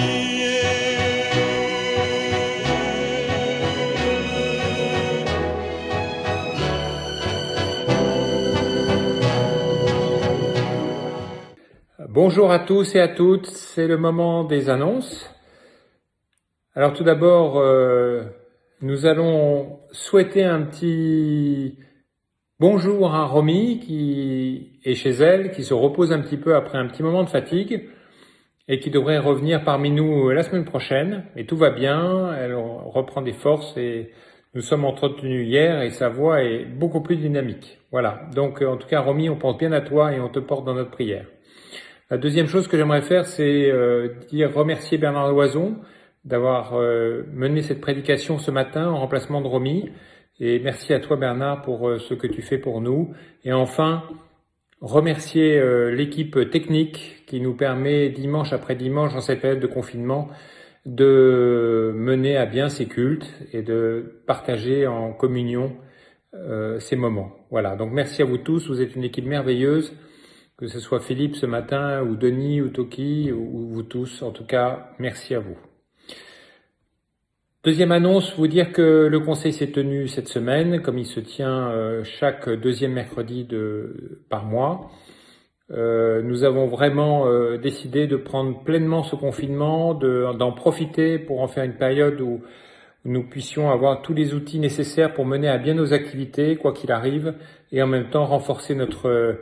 Bonjour à tous et à toutes, c'est le moment des annonces. Alors tout d'abord, nous allons souhaiter un petit bonjour à Romy qui est chez elle, qui se repose un petit peu après un petit moment de fatigue et qui devrait revenir parmi nous la semaine prochaine. Et tout va bien, elle reprend des forces et nous sommes entretenus hier et sa voix est beaucoup plus dynamique. Voilà, donc en tout cas Romy, on pense bien à toi et on te porte dans notre prière. La deuxième chose que j'aimerais faire, c'est remercier Bernard Loison d'avoir mené cette prédication ce matin en remplacement de Romy. Et merci à toi Bernard pour ce que tu fais pour nous. Et enfin, remercier l'équipe technique qui nous permet dimanche après dimanche dans cette période de confinement de mener à bien ces cultes et de partager en communion ces moments. Voilà, donc merci à vous tous, vous êtes une équipe merveilleuse. Que ce soit Philippe ce matin, ou Denis, ou Toki, ou vous tous. En tout cas, merci à vous. Deuxième annonce, vous dire que le conseil s'est tenu cette semaine, comme il se tient chaque deuxième mercredi par mois. Nous avons vraiment décidé de prendre pleinement ce confinement, d'en profiter pour en faire une période où nous puissions avoir tous les outils nécessaires pour mener à bien nos activités, quoi qu'il arrive, et en même temps renforcer notre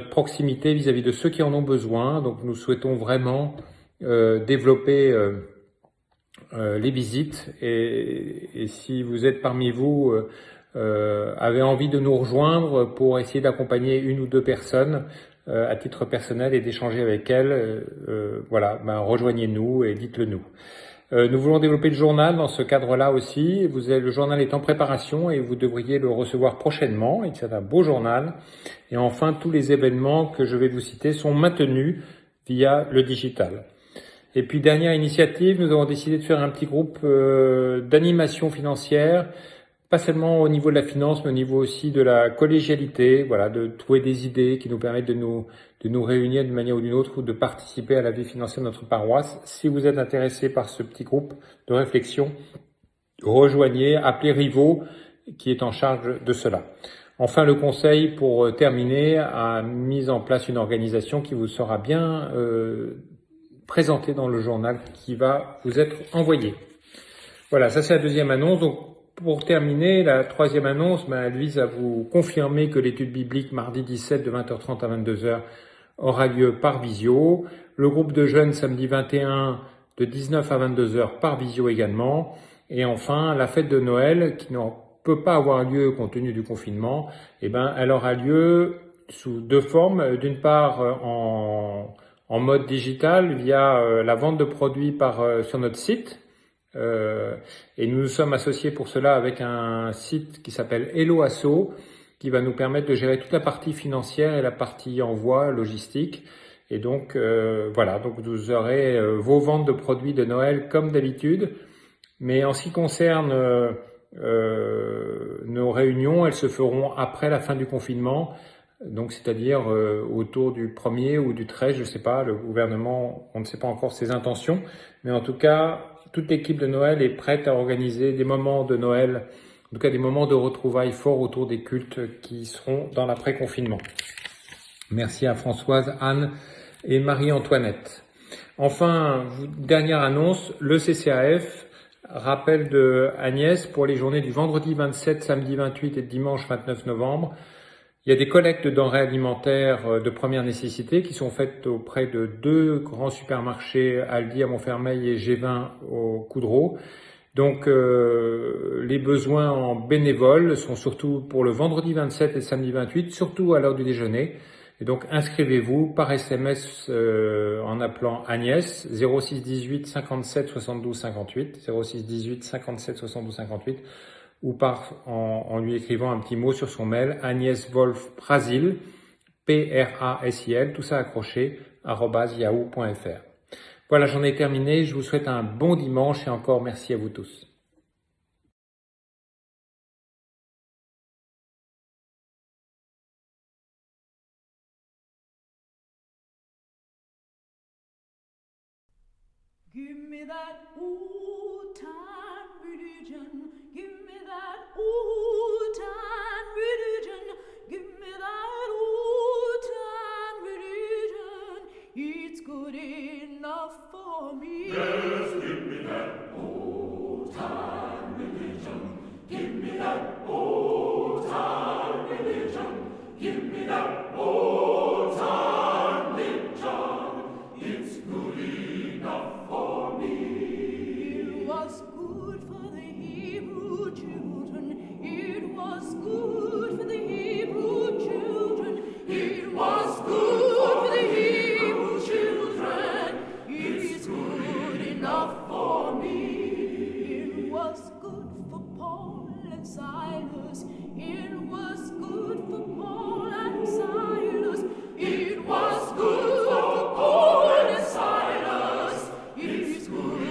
proximité vis-à-vis de ceux qui en ont besoin. Donc nous souhaitons vraiment développer les visites et si vous êtes parmi vous, avez envie de nous rejoindre pour essayer d'accompagner une ou deux personnes à titre personnel et d'échanger avec elles, rejoignez-nous et dites-le nous. Nous voulons développer le journal dans ce cadre-là aussi. Le journal est en préparation et vous devriez le recevoir prochainement. Et c'est un beau journal. Et enfin, tous les événements que je vais vous citer sont maintenus via le digital. Et puis, dernière initiative, nous avons décidé de faire un petit groupe d'animation financière, pas seulement au niveau de la finance, mais au niveau aussi de la collégialité, de trouver des idées qui nous permettent de nous réunir d'une manière ou d'une autre ou de participer à la vie financière de notre paroisse. Si vous êtes intéressé par ce petit groupe de réflexion, rejoignez, appelez Rivaud qui est en charge de cela. Enfin, le conseil, pour terminer, a mis en place une organisation qui vous sera bien présentée dans le journal qui va vous être envoyé. Voilà, ça c'est la deuxième annonce. Donc, pour terminer, la troisième annonce, elle vise à vous confirmer que l'étude biblique mardi 17 de 20h30 à 22h aura lieu par visio. Le groupe de jeunes samedi 21 de 19 à 22h par visio également. Et enfin, la fête de Noël qui ne peut pas avoir lieu compte tenu du confinement, elle aura lieu sous deux formes. D'une part, en mode digital via la vente de produits sur notre site. Et nous nous sommes associés pour cela avec un site qui s'appelle Hello Asso, qui va nous permettre de gérer toute la partie financière et la partie envoi logistique. Et donc donc vous aurez vos ventes de produits de Noël comme d'habitude. Mais en ce qui concerne nos réunions, elles se feront après la fin du confinement. Donc c'est-à-dire autour du 1er ou du 13, je ne sais pas, le gouvernement, on ne sait pas encore ses intentions, mais en tout cas, toute l'équipe de Noël est prête à organiser des moments de Noël, en tout cas des moments de retrouvailles forts autour des cultes qui seront dans l'après-confinement. Merci à Françoise, Anne et Marie-Antoinette. Enfin, dernière annonce, le CCAF, rappel de Agnès pour les journées du vendredi 27, samedi 28 et dimanche 29 novembre. Il y a des collectes de denrées alimentaires de première nécessité qui sont faites auprès de 2 grands supermarchés, Aldi à Montfermeil et G20 au Coudreau. Donc les besoins en bénévoles sont surtout pour le vendredi 27 et le samedi 28, surtout à l'heure du déjeuner. Et donc inscrivez-vous par SMS en appelant Agnès 06 18 57 72 58, 06 18 57 72 58. Ou en lui écrivant un petit mot sur son mail, Agnès Wolf Prasil, Prasil, tout ça accroché, @yahoo.fr. Voilà, j'en ai terminé. Je vous souhaite un bon dimanche et encore merci à vous tous. Give me that old-time religion. Give me that old-time religion. Give me that old-time religion. good enough for me. Yes, give me that old-time religion. Give me that old-time religion. Give me that old-time religion. It's good enough for me. It was good for the Hebrew children. It was good for the Hebrew children. It was good for the Hebrew children. It's good enough for me. It was good for Paul and Silas. It was good for Paul and Silas. It was good for Paul and Silas. It's good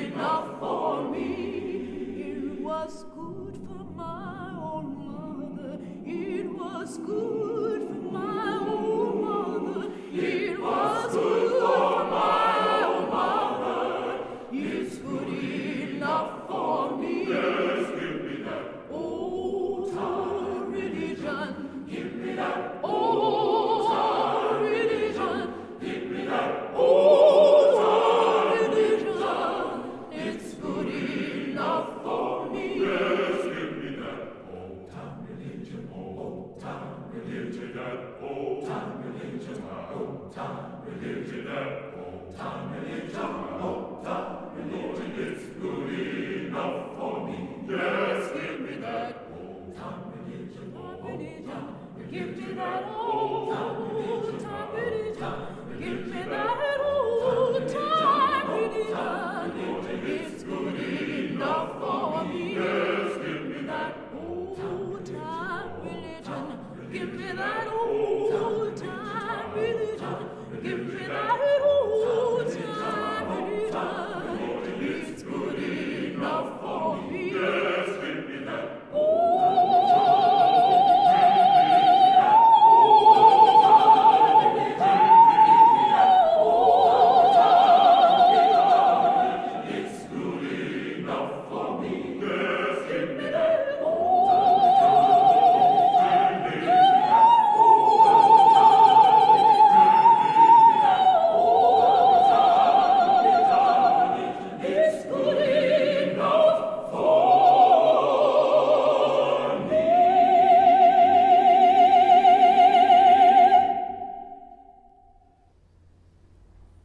enough for me. It was good for my own mother. It was good for my own mother. It was good for my own mother. It's good enough for me. Yes, give me that old-time religion. Give me that old-time religion. Give me that old-time religion. It's good enough for me. Yes, give me that old-time religion. Old-time religion. That old-time religion. Old-time religion. That old-time religion. Old-time religion. It's good enough for me. Yes, give me that old-time religion. Give me that old-time religion. Give me that old-time religion. It's good enough for me. Yes, give me that old-time religion. Give me that old-time religion. Give me that old-time religion. It's good enough for me. Yes, give me that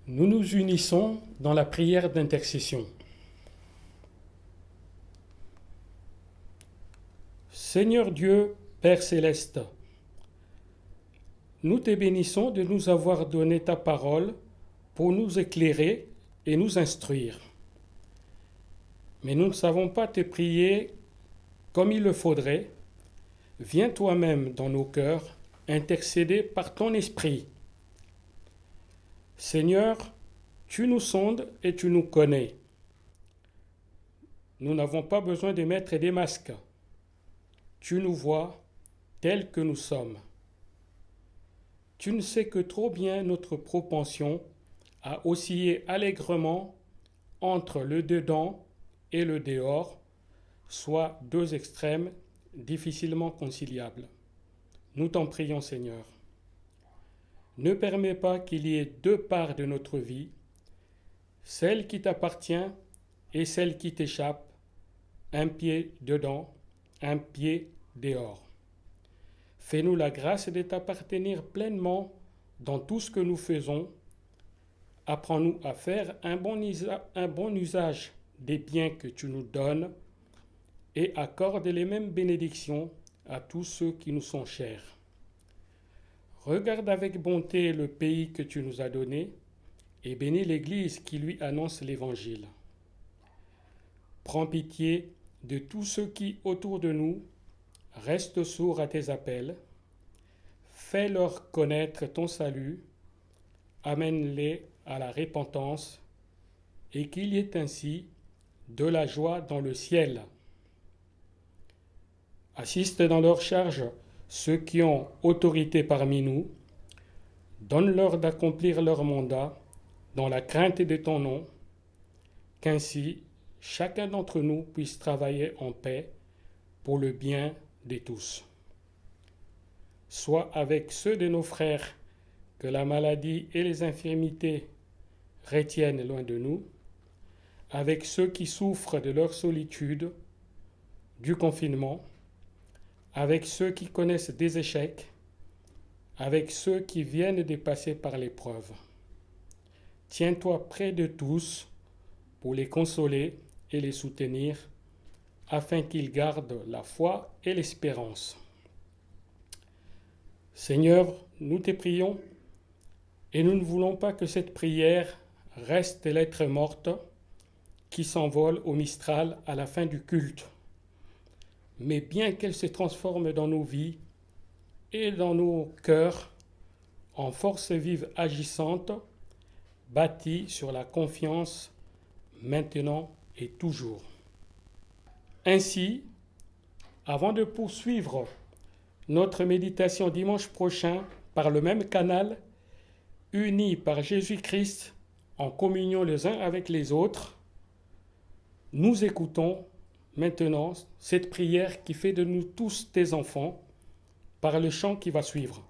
Nous nous unissons dans la prière d'intercession. Seigneur Dieu, Père céleste, nous te bénissons de nous avoir donné ta parole pour nous éclairer et nous instruire. Mais nous ne savons pas te prier comme il le faudrait. Viens toi-même dans nos cœurs, intercéder par ton esprit. Seigneur, tu nous sondes et tu nous connais. Nous n'avons pas besoin de mettre des masques. Tu nous vois tels que nous sommes. Tu ne sais que trop bien notre propension à osciller allègrement entre le dedans et le dehors, soit deux extrêmes difficilement conciliables. Nous t'en prions, Seigneur. Ne permets pas qu'il y ait deux parts de notre vie, celle qui t'appartient et celle qui t'échappe, un pied dedans, un pied dehors. Fais-nous la grâce de t'appartenir pleinement dans tout ce que nous faisons. Apprends-nous à faire un bon usage des biens que tu nous donnes et accorde les mêmes bénédictions à tous ceux qui nous sont chers. Regarde avec bonté le pays que tu nous as donné et bénis l'Église qui lui annonce l'Évangile. Prends pitié de tous ceux qui, autour de nous, restent sourds à tes appels. Fais-leur connaître ton salut, amène-les à la repentance et qu'il y ait ainsi de la joie dans le ciel. Assiste dans leur charge ceux qui ont autorité parmi nous, donne-leur d'accomplir leur mandat dans la crainte de ton nom, qu'ainsi chacun d'entre nous puisse travailler en paix pour le bien de tous. Sois avec ceux de nos frères que la maladie et les infirmités retiennent loin de nous, avec ceux qui souffrent de leur solitude, du confinement, avec ceux qui connaissent des échecs, avec ceux qui viennent de passer par l'épreuve. Tiens-toi près de tous pour les consoler et les soutenir, afin qu'ils gardent la foi et l'espérance. Seigneur, nous te prions, et nous ne voulons pas que cette prière reste lettre morte qui s'envole au Mistral à la fin du culte, mais bien qu'elle se transforme dans nos vies et dans nos cœurs en force vive agissante, bâtie sur la confiance maintenant et toujours. Ainsi, avant de poursuivre notre méditation dimanche prochain par le même canal, unis par Jésus-Christ en communion les uns avec les autres, nous écoutons maintenant cette prière qui fait de nous tous tes enfants par le chant qui va suivre.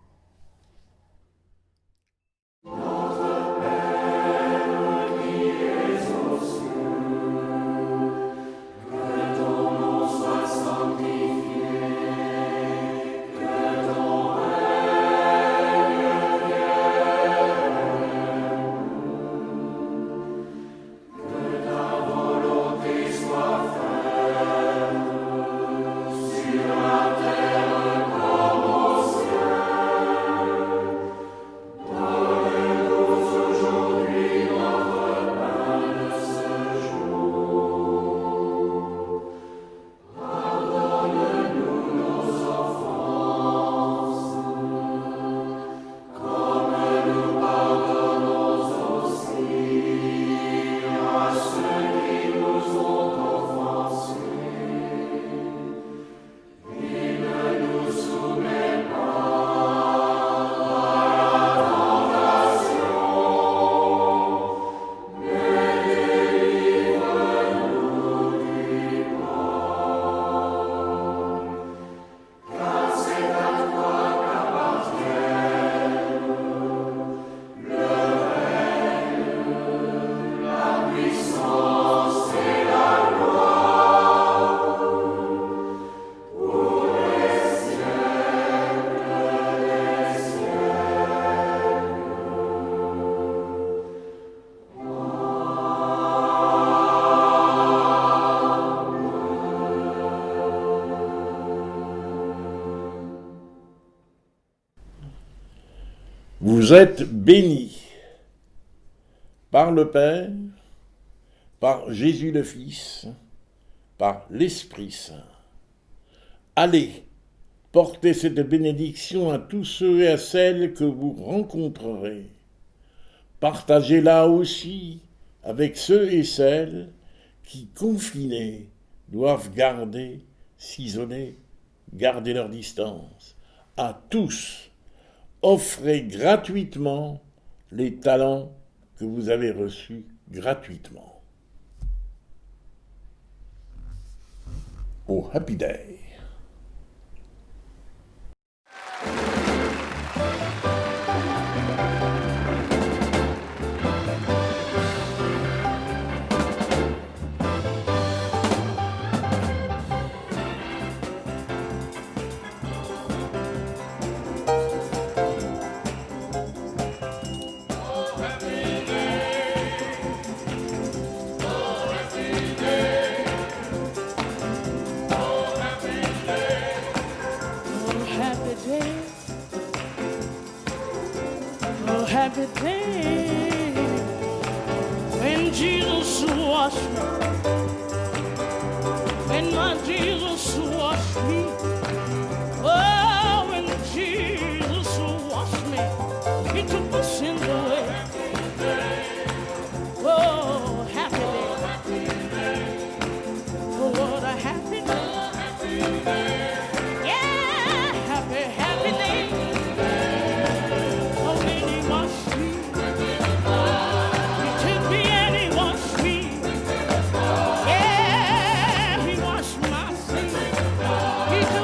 Vous êtes bénis par le Père, par Jésus le Fils, par l'Esprit Saint. Allez, portez cette bénédiction à tous ceux et à celles que vous rencontrerez. Partagez-la aussi avec ceux et celles qui, confinés, doivent s'isoler, garder leur distance. À tous, offrez gratuitement les talents que vous avez reçus gratuitement. Oh, Happy Day! Happy day when Jesus washed me, when my Jesus washed me. Oh, when Jesus washed me, He took my sins away. Oh, happy day. Oh, what a happy day. Yeah, happy day. Oh, when He washed me, He took me and He washed me. Yeah, He washed my sins. He took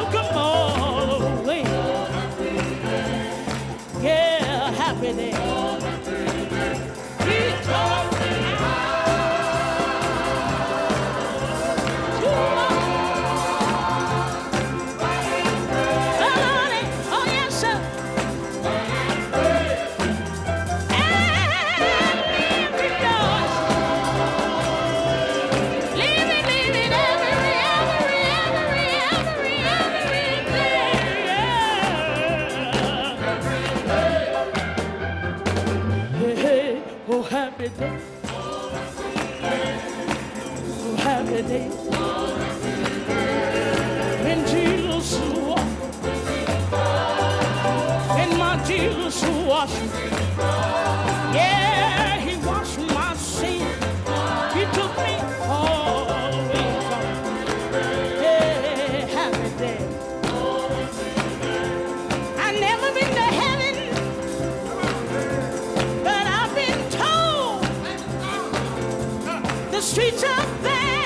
day. Happy day. When Jesus walked, and my Jesus washed me. Yeah, he washed my sin. He took me always on. Hey, happy day. I never been to heaven, but I've been told the streets up there